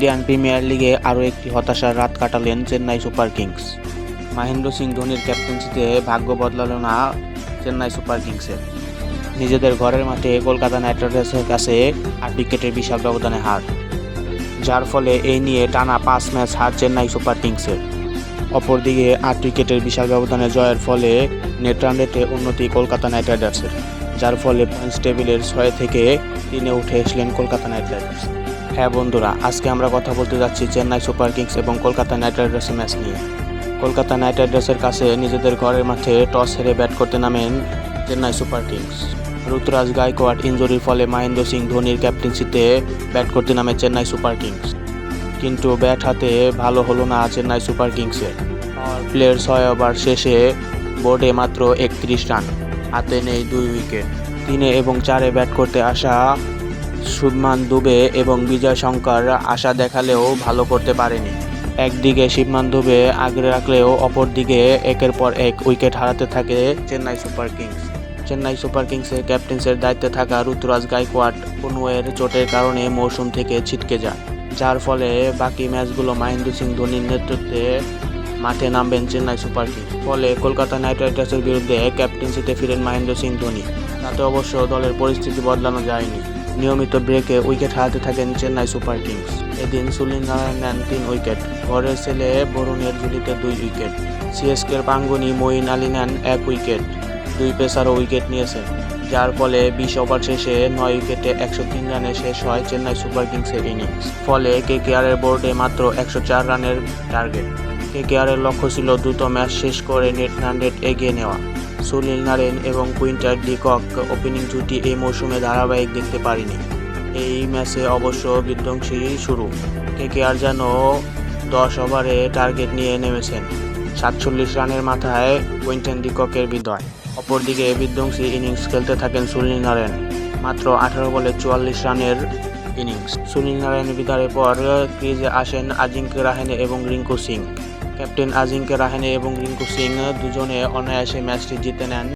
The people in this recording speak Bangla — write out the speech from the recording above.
ইন্ডিয়ান প্রিমিয়ার লিগে আরও একটি হতাশার রাত কাটালেন চেন্নাই সুপার কিংস। মহেন্দ্র সিং ধোনির ক্যাপ্টেন্সিতে ভাগ্য বদলালো না চেন্নাই সুপার কিংসের। নিজেদের ঘরের মাঠে কলকাতা নাইট রাইডার্সের কাছে 8 উইকেটের বিশাল ব্যবধানে হার, যার ফলে এই নিয়ে টানা 5 ম্যাচ হার চেন্নাই সুপার কিংসের। অপরদিকে 8 উইকেটের বিশাল ব্যবধানে জয়ের ফলে নেট রান রেটে উন্নতি কলকাতা নাইট রাইডার্সের, যার ফলে পয়েন্টস টেবিলের 6 থেকে 3-এ উঠে এসলেন কলকাতা নাইট রাইডার্স। হ্যাঁ বন্ধুরা, আজকে আমরা কথা বলতে যাচ্ছি চেন্নাই সুপার কিংস এবং কলকাতা নাইট রাইডার্সের ম্যাচ নিয়ে। কলকাতা নাইট রাইডার্সের কাছে নিজেদের ঘরের মাঠে টস হেরে ব্যাট করতে নামেন চেন্নাই সুপার কিংস। ঋতুরাজ গায়কোয়াড় ইনজুরির ফলে মহেন্দ্র সিং ধোনির ক্যাপ্টেন্সিতে ব্যাট করতে নামে চেন্নাই সুপার কিংস, কিন্তু ব্যাট হাতে ভালো হলো না চেন্নাই সুপার কিংসের। পাওয়ার প্লের 6 ওভার শেষে বোর্ডে মাত্র 31 রান, হাতে নেই 2 উইকেট। 3 এবং 4-এ ব্যাট করতে আসা শুভমান দুবে এবং বিজয় শঙ্কর আশা দেখালেও ভালো করতে পারেনি। একদিকে শুভমান দুবে আগলে রাখলেও অপরদিকে একের পর এক উইকেট হারাতে থাকে Chennai Super Kings. Chennai Super কিংসের ক্যাপ্টেন্সের দায়িত্বে থাকা ঋতুরাজ গায়কোয়াড় কনুয়ের চোটের কারণে মৌসুম থেকে ছিটকে যান, যার ফলে বাকি ম্যাচগুলো মহেন্দ্র সিং ধোনির নেতৃত্বে মাঠে নামবেন চেন্নাই সুপার কিংস। ফলে কলকাতা নাইট রাইডার্সের বিরুদ্ধে ক্যাপ্টেন্সিতে ফিরেন মহেন্দ্র সিং ধোনি। তাতে অবশ্য দলের পরিস্থিতি বদলানো যায়নি। নিয়মিত ব্রেকে উইকেট হারাতে থাকেন চেন্নাই সুপার কিংস। এদিন সুনীল নারায়ণ নেন 3 উইকেট, ঘরের ছেলে বরুণের ঝুলিতে 2 উইকেট। সিএসকের পাঙ্গনি মঈন আলী নেন 1 উইকেট, 2 পেসারও উইকেট নিয়েছেন, যার ফলে 20 ওভার শেষে 9 উইকেটে 103 রানে শেষ হয় চেন্নাই সুপার কিংসের ইনিংস। ফলে কেকেআরের বোর্ডে মাত্র 104 রানের টার্গেট। কেকেআরের লক্ষ্য ছিল দ্রুত ম্যাচ শেষ করে নেট রান রেট এগিয়ে নেওয়া। সুনীল নারায়ণ এবং কুইন্টার ডি কক ওপেনিং জুটি এই মৌসুমে ধারাবাহিক দেখতে পারিনি। এই ম্যাচে অবশ্য বিধ্বংসী শুরু। কেকেআর যেন 10 ওভারে টার্গেট নিয়ে নেমেছেন। 47 রানের মাথায় কুইন্টন ডি ককের বিদায়। অপরদিকে বিধ্বংসী ইনিংস খেলতে থাকেন সুনীল নারায়ণ, মাত্র 18 বলে 44 রানের ইনিংস। সুনীল নারায়ণের বিদায়ের পর ক্রিজে আসেন আজিঙ্ক্য রাহানে এবং রিঙ্কু সিং। ক্যাপ্টেন আজিঙ্ক্য রাহানে এবং রিঙ্কু সিং দুজনে অনায়াসে ম্যাচটি জিতে নেন।